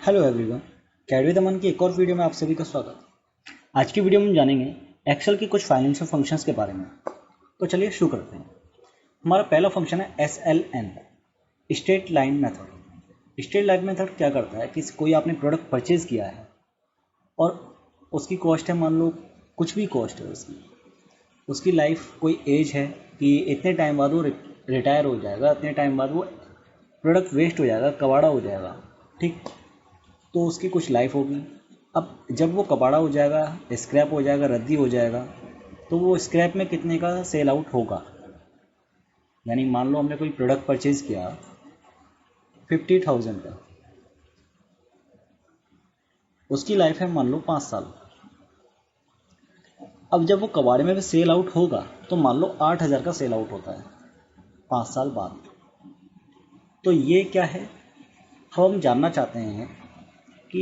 Hello everyone, CAD with अमन की एक और वीडियो में आप सभी का स्वागत। आज की वीडियो में हम जानेंगे एक्सेल के कुछ फाइनेंशियल फंक्शंस के बारे में। तो चलिए शुरू करते हैं। हमारा पहला फंक्शन है SLN, straight line method. Straight line method क्या करता है कि कोई आपने प्रोडक्ट परचेज किया है और उसकी कॉस्ट है, मान लो कुछ भी कॉस्ट है उसकी लाइफ कोई एज है कि इतने टाइम बाद वो रिटायर हो जाएगा, इतने टाइम बाद वो प्रोडक्ट वेस्ट हो जाएगा, कबाड़ा हो जाएगा, ठीक। तो उसकी कुछ लाइफ होगी। अब जब वो कबाड़ा हो जाएगा, स्क्रैप हो जाएगा, रद्दी हो जाएगा, तो वो स्क्रैप में कितने का सेल आउट होगा। यानी मान लो हमने कोई प्रोडक्ट परचेज किया 50,000 का, उसकी लाइफ है मान लो 5 साल। अब जब वो कबाड़े में भी सेल आउट होगा तो मान लो 8,000 का सेल आउट होता है 5 साल बाद। तो ये क्या है, हम जानना चाहते हैं कि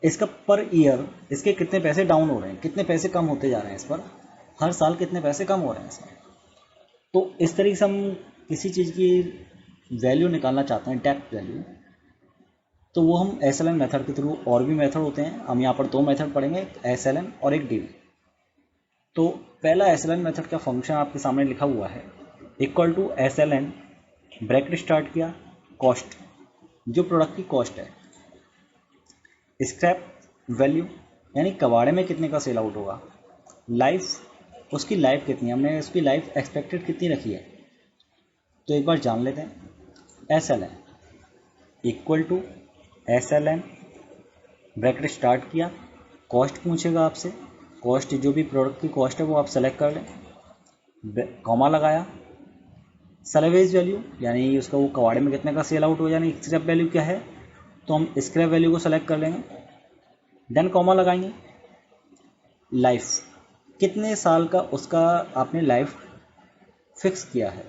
इसका पर ईयर इसके कितने पैसे डाउन हो रहे हैं, कितने पैसे कम होते जा रहे हैं, इस पर हर साल कितने पैसे कम हो रहे हैं इसमें। तो इस तरीके से हम किसी चीज़ की वैल्यू निकालना चाहते हैं, डेप्थ वैल्यू, तो वो हम SLN मेथड के थ्रू, और भी मेथड होते हैं, हम यहाँ पर 2 मेथड पढ़ेंगे, एक SLN और एक DV। तो पहला SLN मेथड का फंक्शन आपके सामने लिखा हुआ है, equal to SLN, bracket start किया, कॉस्ट, जो प्रोडक्ट की कॉस्ट है, स्क्रैप वैल्यू यानी कबाड़े में कितने का सेल आउट होगा, लाइफ, उसकी लाइफ कितनी है, हमने उसकी लाइफ एक्सपेक्टेड कितनी रखी है। तो एक बार जान लेते हैं। SLN equal to SLN, bracket start किया, कॉस्ट पूछेगा आपसे, कॉस्ट जो भी प्रोडक्ट की कॉस्ट है वो आप सेलेक्ट कर लें, कॉमा लगाया, सैलवेज वैल्यू यानी उसका वो कबाड़े में कितने का सेल आउट हो, यानी स्क्रैप वैल्यू क्या है, तो हम स्क्रैप वैल्यू को सेलेक्ट कर लेंगे, देन कॉमा लगाएंगे, लाइफ कितने साल का उसका आपने लाइफ फिक्स किया है।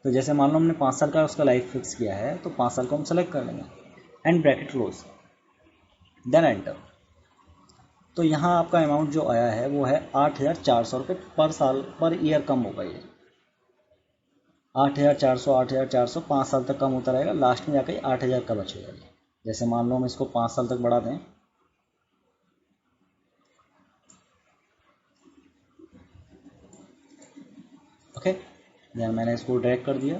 तो जैसे मान लो हमने 5 साल का उसका लाइफ फिक्स किया है, तो 5 साल को हम सेलेक्ट कर लेंगे, and bracket close, then enter. तो यहाँ आपका अमाउंट जो आया है वो है 8,400 रुपये पर साल, पर ईयर कम होगा। ये 8,400 8,400 5 साल तक कम होता रहेगा, लास्ट में जाकर 8,000 का बचेगा। जैसे मान लो हम इसको 5 साल तक बढ़ा दें, ओके, देन मैंने इसको ड्रैग कर दिया।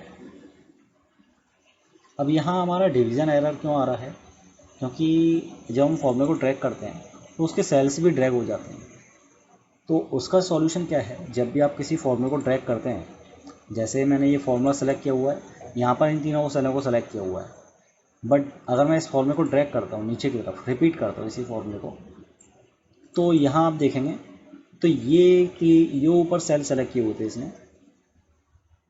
अब यहाँ हमारा डिवीज़न एरर क्यों आ रहा है, क्योंकि जब हम फॉर्मूले को ड्रैग करते हैं तो उसके सेल्स भी ड्रैग हो जाते हैं। तो उसका सॉल्यूशन क्या है, जब भी आप किसी फॉर्मूले को ड्रैग करते हैं, जैसे मैंने ये फॉर्मूला सेलेक्ट किया हुआ है, यहाँ पर इन तीनों सेलों को सेलेक्ट किया हुआ है, बट अगर मैं इस फॉर्मूले को ड्रैग करता हूँ नीचे की तरफ, रिपीट करता हूँ इसी फॉर्मूले को, तो यहाँ आप देखेंगे तो ये कि ये ऊपर सेल सेलेक्ट किए हुए थे इसने,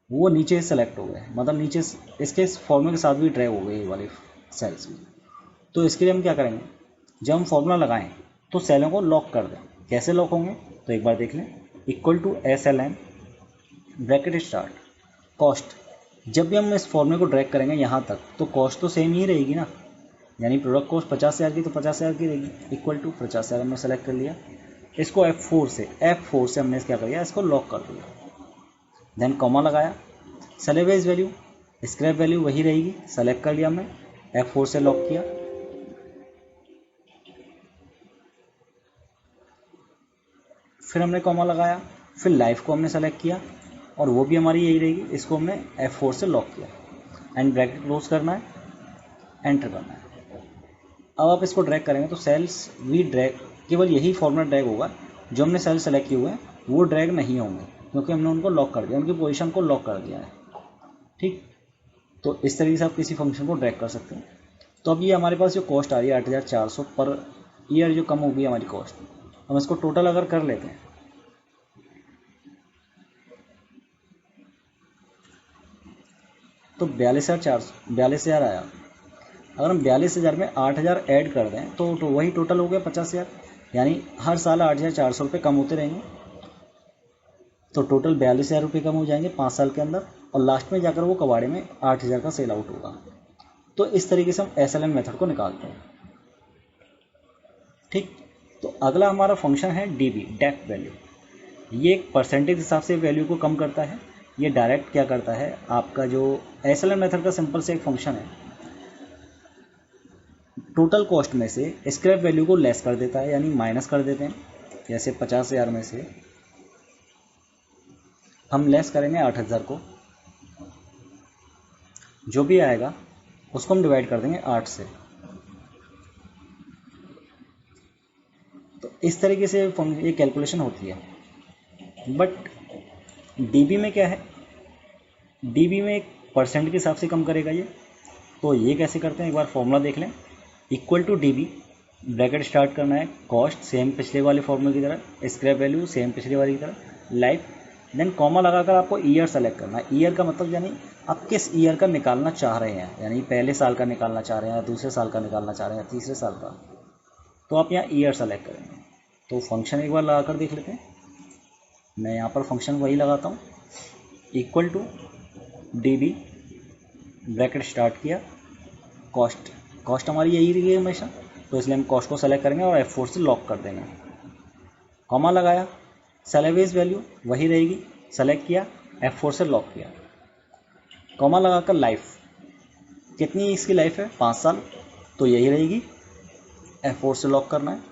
वो नीचे सेलेक्ट हो गए, मतलब नीचे इसके फॉर्मूले के साथ भी ड्रैग हो गए ये वाले सेल्स भी। तो इसके लिए हम क्या करेंगे, जब हम फॉर्मूला लगाएं तो सेलों को लॉक कर दें। कैसे लॉक होंगे, तो एक बार देख लें, equal to SLN, bracket start, cost, जब भी हम इस फॉर्मूले को ड्रैग करेंगे यहाँ तक तो कॉस्ट तो सेम ही रहेगी ना, यानी प्रोडक्ट कॉस्ट 50,000 की तो 50,000 की रहेगी, इक्वल टू 50,000 हमने सेलेक्ट कर लिया। इसको F4 से हमने क्या कर दिया, इसको लॉक कर दिया, देन कॉमा लगाया, सैलवेज वैल्यू, स्क्रैप वैल्यू वही रहेगी, सेलेक्ट कर लिया हमने, F4 से लॉक किया, फिर हमने कॉमा लगाया, फिर लाइफ को हमने सेलेक्ट किया और वो भी हमारी यही रहेगी, इसको हमने F4 से लॉक किया, एंड ब्रैकेट क्लोज करना है, एंटर करना है। अब आप इसको ड्रैग करेंगे तो सेल्स भी ड्रैग, केवल यही फॉर्मूला ड्रैग होगा, जो हमने सेल सेलेक्ट किए हुए हैं वो ड्रैग नहीं होंगे, क्योंकि हमने उनको लॉक कर दिया, उनकी पोजीशन को लॉक कर दिया है, ठीक। तो इस तरीके से आप किसी फंक्शन को ड्रैग कर सकते हैं। तो अब ये हमारे पास जो कॉस्ट आ रही है 8,400 पर ईयर, जो कम होगी हमारी कॉस्ट, हम इसको टोटल अगर कर लेते हैं तो 42,000 आया। अगर हम 42,000 में 8,000 ऐड कर दें तो वही टोटल हो गया 50,000, यानी हर साल 8,400 रुपये कम होते रहेंगे, तो टोटल 42,000 रुपये कम हो जाएंगे 5 साल के अंदर, और लास्ट में जाकर वो कबाड़े में 8,000 का सेल आउट होगा। तो इस तरीके से हम SLN मेथड को निकालते हैं, ठीक। तो अगला हमारा फंक्शन है DV, डेप्थ वैल्यू। ये एक परसेंटेज हिसाब से वैल्यू को कम करता है। ये डायरेक्ट क्या करता है, आपका जो SLN मेथड का सिंपल से एक फंक्शन है, टोटल कॉस्ट में से स्क्रैप वैल्यू को लेस कर देता है, यानी माइनस कर देते हैं। जैसे 50,000 में से हम लेस करेंगे 8,000 को, जो भी आएगा उसको हम डिवाइड कर देंगे 8 से। तो इस तरीके से ये कैलकुलेशन होती है। बट डीबी में क्या है, डीबी में एक परसेंट के हिसाब से कम करेगा ये। तो ये कैसे करते हैं, एक बार फॉर्मूला देख लें। Equal to DB, bracket start करना है, कॉस्ट सेम पिछले वाले फॉर्मूले की तरह, स्क्रैप वैल्यू सेम पिछले वाले की तरह, लाइफ, देन कॉमा लगाकर आपको ईयर सेलेक्ट करना है। ईयर का मतलब यानी आप किस ईयर का निकालना चाह रहे हैं, यानी पहले साल का निकालना चाह रहे हैं, या दूसरे साल का निकालना चाह रहे हैं, या तीसरे साल का। तो आप यहाँ ईयर सेलेक्ट करेंगे। तो फंक्शन एक बार लगा कर देख लेते हैं। मैं यहाँ पर फंक्शन वही लगाता हूँ, equal to DB, bracket start किया, कॉस्ट हमारी यही रही है हमेशा, तो इसलिए हम कॉस्ट को सेलेक्ट करेंगे और F4 से लॉक कर देंगे। कॉमा लगाया, सैलरीज वैल्यू वही रहेगी, सेलेक्ट किया, F4 से लॉक किया। कॉमा लगाकर लाइफ, कितनी इसकी लाइफ है, 5 साल, तो यही रहेगी, F4 से लॉक करना है।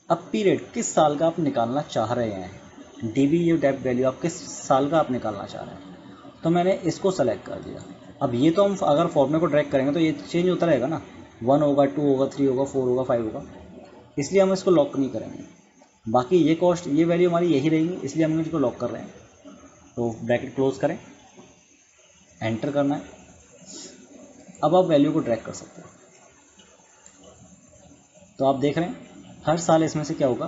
अब पीरियड किस साल का आप निकालना चाह रहे हैं, डीबी ये डेप्थ वैल्यू आप किस साल का आप निकालना चाह रहे हैं, तो मैंने इसको सेलेक्ट कर दिया। अब ये तो हम अगर फॉर्मूले को ड्रैग करेंगे तो ये चेंज होता रहेगा ना, 1 होगा, 2 होगा, 3 होगा, 4 होगा, 5 होगा, इसलिए हम इसको लॉक नहीं करेंगे। बाकी ये कॉस्ट, ये वैल्यू हमारी यही रहेगी, इसलिए हम इसको लॉक कर रहे हैं। तो ब्रैकेट क्लोज करें, एंटर करना है। अब आप वैल्यू को ड्रैग कर सकते हैं। तो आप देख रहे हैं हर साल इसमें से क्या होगा,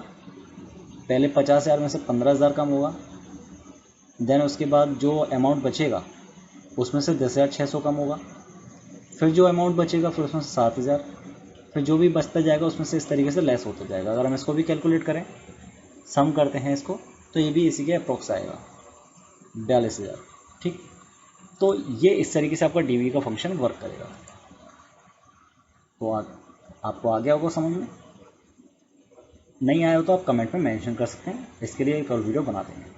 पहले 50,000 में से 15,000 कम होगा, देन उसके बाद जो अमाउंट बचेगा उसमें से 10,600 कम होगा, फिर जो अमाउंट बचेगा फिर उसमें से 7,000, फिर जो भी बचता जाएगा उसमें से इस तरीके से लेस होता जाएगा। अगर हम इसको भी कैलकुलेट करें, सम करते हैं इसको, तो ये भी इसी के अप्रोक्स आएगा, 42,000। ठीक, तो ये इस तरीके से आपका डीबी का फंक्शन वर्क करेगा। तो आपको आ गया होगा समझ में। नहीं आया हो तो आप कमेंट में मेंशन कर सकते हैं, इसके लिए एक और वीडियो बना देंगे।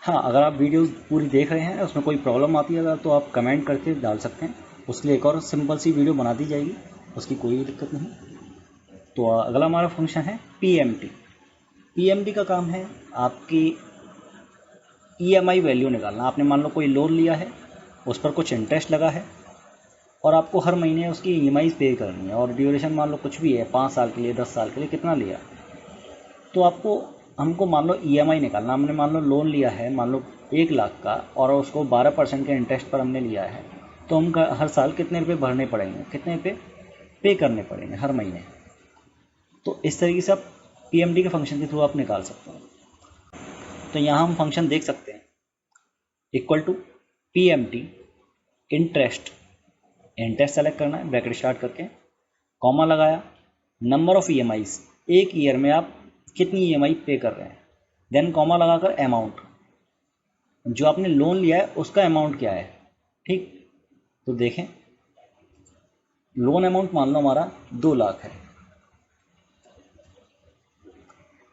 हाँ, अगर आप वीडियो पूरी देख रहे हैं, उसमें कोई प्रॉब्लम आती है अगर, तो आप कमेंट करके डाल सकते हैं, उसके लिए एक और सिंपल सी वीडियो बना दी जाएगी, उसकी कोई दिक्कत नहीं। तो अगला हमारा फंक्शन है पीएमटी। पीएमटी का काम है आपकी ईएमआई वैल्यू निकालना। आपने मान लो कोई लोन लिया है, उस पर कुछ इंटरेस्ट लगा है, और आपको हर महीने उसकी ईएमआई पे करनी है, और ड्यूरेशन मान लो कुछ भी है, 5 साल के लिए, 10 साल के लिए, कितना लिया, तो हमको मान लो ईएमआई निकालना। हमने मान लो लोन लिया है, मान लो 1 लाख का, और उसको 12% के इंटरेस्ट पर हमने लिया है, तो हम हर साल कितने रुपये भरने पड़ेंगे, कितने रुपये पे करने पड़ेंगे हर महीने। तो इस तरीके से आप पीएमटी के फंक्शन के थ्रू आप निकाल सकते हैं। तो यहाँ हम फंक्शन देख सकते हैं, equal to PMT interest select करना है, ब्रैकेट स्टार्ट करके, कॉमा लगाया, नंबर ऑफ ईएमआईज, एक ईयर में आप कितनी ईएमआई पे कर रहे हैं, देन कॉमा लगाकर अमाउंट, जो आपने लोन लिया है उसका अमाउंट क्या है। ठीक, तो देखें लोन अमाउंट मान लो हमारा 2 लाख है,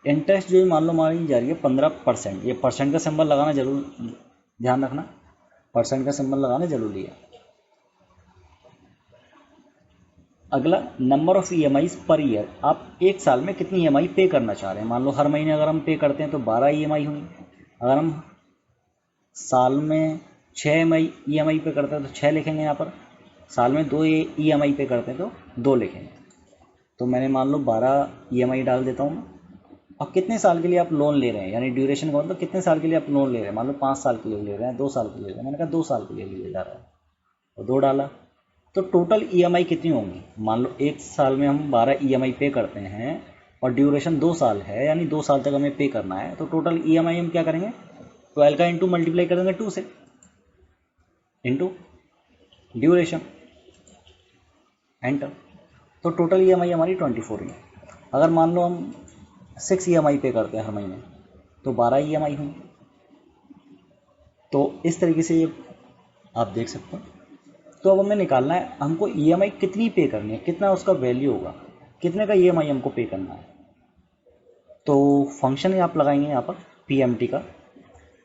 इंटरेस्ट जो मान लो हमारी जा रही है 15%। ये परसेंट का सिंबल लगाना जरूर ध्यान रखना, परसेंट का सिंबल लगाना जरूरी है। अगला number of EMIs per year, आप एक साल में कितनी ईएमआई पे करना चाह रहे हैं। मान लो हर महीने अगर हम पे करते हैं तो 12 ईएमआई हुई, अगर हम साल में 6 ईएमआई पे करते हैं तो 6 लिखेंगे यहाँ पर, साल में 2 ईएमआई पे करते हैं तो 2 लिखेंगे। तो मैंने मान लो 12 ईएमआई डाल देता हूँ। और कितने साल के लिए आप लोन ले रहे हैं, यानी ड्यूरेशन का मतलब कितने साल के लिए आप लोन ले रहे हैं। मान लो 5 साल के लिए ले रहे हैं, 2 साल के लिए ले रहे हैं, मैंने कहा 2 साल के लिए लिया जा रहा है, तो 2 डाला। तो टोटल ईएमआई कितनी होंगी, मान लो एक साल में हम 12 ईएमआई पे करते हैं और ड्यूरेशन 2 साल है, यानी 2 साल तक हमें पे करना है, तो टोटल ईएमआई हम क्या करेंगे, 12 का इंटू मल्टीप्लाई कर देंगे 2 से, इंटू ड्यूरेशन, एंटर। तो टोटल ईएमआई हमारी 24 हुई। अगर मान लो हम 6 ईएमआई पे करते हैं हर महीने, तो 12 ईएमआई हुई। तो इस तरीके से ये आप देख सकते हैं। तो अब हमें निकालना है हमको ईएमआई कितनी पे करनी है, कितना उसका वैल्यू होगा, कितने का ईएमआई हमको पे करना है। तो फंक्शन ही आप लगाएंगे यहाँ पर पीएमटी का,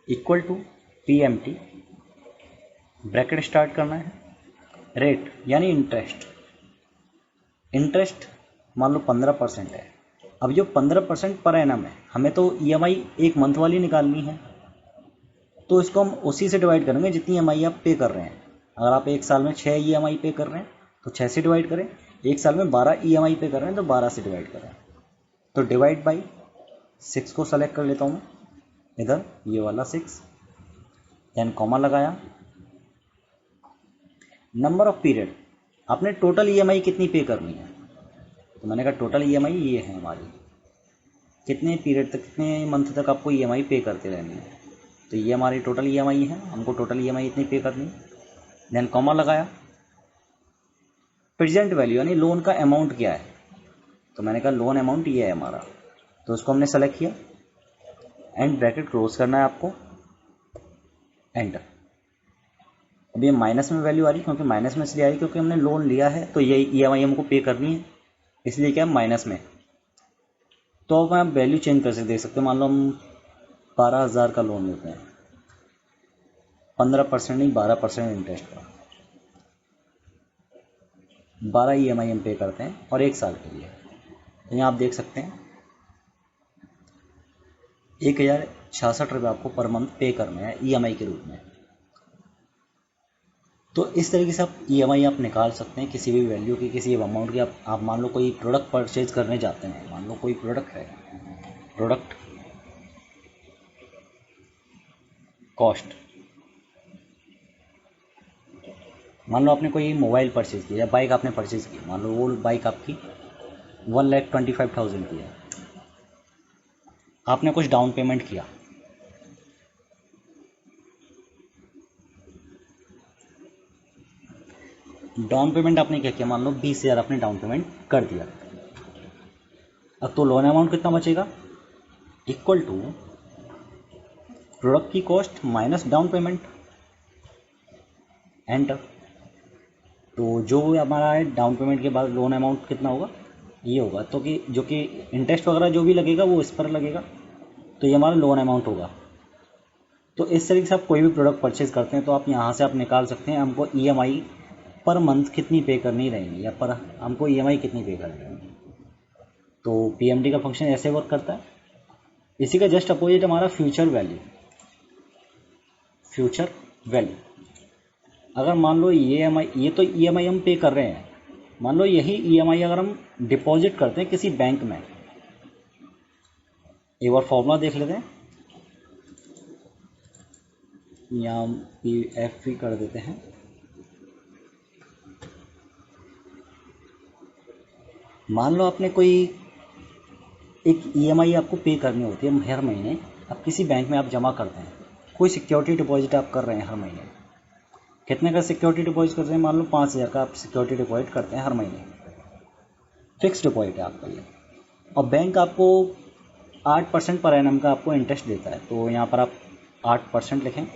equal to PMT bracket start करना है, रेट यानी इंटरेस्ट, इंटरेस्ट मान लो 15% है। अब जो 15% पर एनम है, हमें तो ईएमआई एक मंथ वाली निकालनी है, तो इसको हम उसी से डिवाइड करेंगे जितनी ईएमआई आप पे कर रहे हैं। अगर आप एक साल में 6 ईएमआई पे कर रहे हैं तो 6 से डिवाइड करें, एक साल में 12 ईएमआई पे कर रहे हैं तो 12 से डिवाइड करें। तो डिवाइड बाई 6 को सेलेक्ट कर लेता हूँ इधर, ये वाला 6, देन कॉमा लगाया। नंबर ऑफ पीरियड, आपने टोटल ईएमआई कितनी पे करनी है, तो मैंने कहा टोटल ईएमआई ये है हमारी, कितने पीरियड तक, कितने मंथ तक आपको ईएमआई पे करते रहनी है। तो ये हमारी टोटल ईएमआई है, हमको टोटल ईएमआई इतनी पे करनी है। देन कॉमा लगाया। प्रेजेंट वैल्यू यानी लोन का अमाउंट क्या है, तो मैंने कहा लोन अमाउंट ये है हमारा, तो उसको हमने सेलेक्ट किया। एंड ब्रैकेट क्लोज करना है आपको, एंटर। अब ये माइनस में वैल्यू आ रही, क्योंकि माइनस में इसलिए आ रही क्योंकि हमने लोन लिया है, तो ये ईएमआई हमको पे करनी है, इसलिए क्या माइनस में। तो अब आप वैल्यू चेंज कर देख सकते हैं। मान लो हम 12,000 का लोन लेते हैं, 15% नहीं 12% इंटरेस्ट पर, 12 ईएमआई हम पे करते हैं और एक साल के लिए। तो यहाँ आप देख सकते हैं 1,066 रुपये आपको पर मंथ पे करना है ईएमआई के रूप में। तो इस तरीके से आप ईएमआई आप निकाल सकते हैं किसी भी वैल्यू की, किसी भी अमाउंट की। आप मान लो कोई प्रोडक्ट परचेज करने जाते हैं, मान लो कोई प्रोडक्ट है, प्रोडक्ट कॉस्ट, मान लो आपने कोई मोबाइल परचेज किया या बाइक आपने परचेज की, मान लो वो बाइक आपकी 1,25,000 की है, आपने कुछ डाउन पेमेंट किया, डाउन पेमेंट आपने क्या किया, मान लो 20,000 आपने डाउन पेमेंट कर दिया। अब तो लोन अमाउंट कितना बचेगा, इक्वल टू प्रोडक्ट की cost minus down payment, enter. तो जो हमारा है डाउन पेमेंट के बाद लोन अमाउंट कितना होगा, ये होगा, तो कि जो कि इंटरेस्ट वगैरह जो भी लगेगा वो इस पर लगेगा, तो ये हमारा लोन अमाउंट होगा। तो इस तरीके से आप कोई भी प्रोडक्ट परचेज करते हैं तो आप यहाँ से आप निकाल सकते हैं हमको ईएमआई पर मंथ कितनी पे करनी रहेगी, या पर हमको ईएमआई कितनी पे करनी रहेगी। तो पीएमडी का फंक्शन ऐसे वर्क करता है। इसी का जस्ट अपोजिट हमारा फ्यूचर वैल्यू, फ्यूचर वैल्यू। अगर मान लो ये तो ईएमआई हम पे कर रहे हैं, मान लो यही ईएमआई अगर हम डिपॉजिट करते हैं किसी बैंक में, एक बार फॉर्मूला देख लेते हैं, यहाँ PFP कर देते हैं। मान लो आपने कोई एक ईएमआई आपको पे करनी होती है हर महीने, आप किसी बैंक में आप जमा करते हैं, कोई सिक्योरिटी डिपॉजिट आप कर रहे हैं हर महीने, कितने का सिक्योरिटी डिपॉजिट कर रहे हैं, मान लो 5,000 का आप सिक्योरिटी डिपॉजिट करते हैं हर महीने, फिक्स डिपॉजिट है आपका ये, और बैंक आपको 8% पर एनम का आपको इंटरेस्ट देता है। तो यहाँ पर आप 8% लिखें,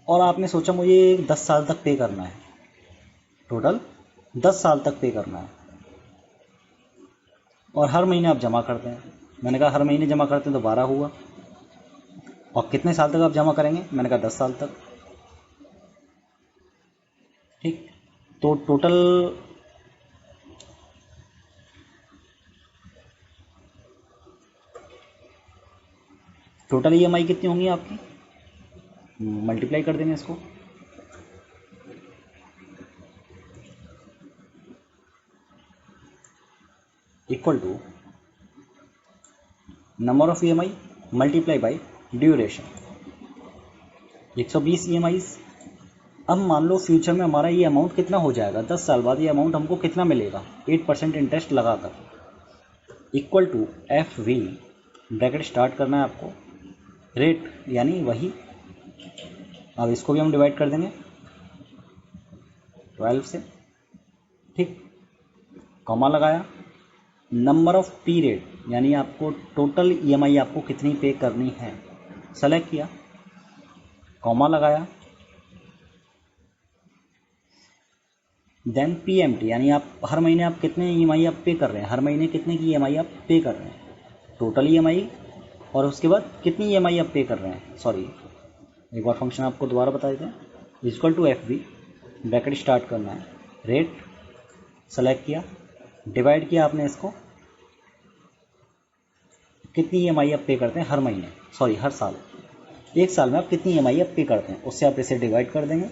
और आपने सोचा मुझे 10 साल तक पे करना है, टोटल 10 साल तक पे करना है, और हर महीने आप जमा करते हैं। मैंने कहा हर महीने जमा करते हैं तो 12 हुआ, और कितने साल तक आप जमा करेंगे, मैंने कहा 10 साल तक। ठीक, तो टोटल ईएमआई कितनी होंगी आपकी, मल्टीप्लाई कर देंगे इसको, equal to number of EMI multiply by duration, 120 EMI. अब मान लो फ्यूचर में हमारा ये अमाउंट कितना हो जाएगा, 10 साल बाद ये अमाउंट हमको कितना मिलेगा, 8% इंटरेस्ट लगाकर, equal to FV, bracket start करना है आपको, रेट यानी वही। अब इसको भी हम डिवाइड कर देंगे 12 से, ठीक, कॉमा लगाया। नंबर ऑफ पीरियड यानी आपको टोटल ईएमआई आपको कितनी पे करनी है, सेलेक्ट किया, कॉमा लगाया। देन PMT यानी आप हर महीने आप कितने ईएमआई आप पे कर रहे हैं, हर महीने कितने की ईएमआई आप पे कर रहे हैं, टोटल ईएमआई, और उसके बाद कितनी ईएमआई आप पे कर रहे हैं, सॉरी एक बार फंक्शन आपको दोबारा बता देते हैं, equal to F B, bracket start करना है, रेट सेलेक्ट किया, डिवाइड किया आपने इसको, कितनी ईएमआई आप पे करते हैं हर महीने, सॉरी हर साल, एक साल में आप कितनी ईएमआई आप पे करते हैं, उससे आप इसे डिवाइड कर देंगे,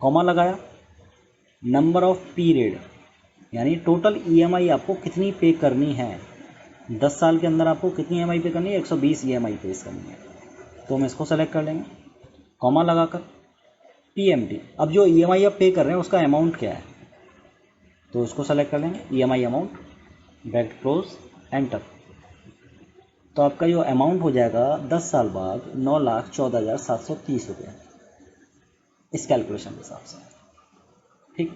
कॉमा लगाया, नंबर ऑफ पीरियड यानी टोटल ईएमआई आपको कितनी पे करनी है, 10 साल के अंदर आपको कितनी ईएमआई पे करनी है, 120 ईएमआई पे करनी है, तो हम इसको सेलेक्ट कर लेंगे, कॉमा लगाकर पीएमटी, अब जो ईएमआई आप पे कर रहे हैं उसका अमाउंट क्या है, तो उसको सेलेक्ट कर लेंगे, EMI amount, bracket close, enter. तो आपका जो अमाउंट हो जाएगा 10 साल बाद 9,14,730 रुपये इस कैलकुलेशन के हिसाब से, ठीक।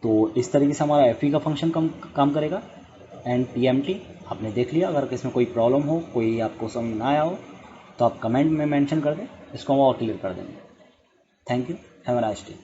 तो इस तरीके से हमारा एफ का फंक्शन काम करेगा। एंड पीएमटी आपने देख लिया। अगर इसमें कोई प्रॉब्लम हो, कोई आपको समझ ना आया हो, तो आप कमेंट में मेंशन कर दें, इसको हम और क्लियर कर देंगे। Thank you, have a nice day.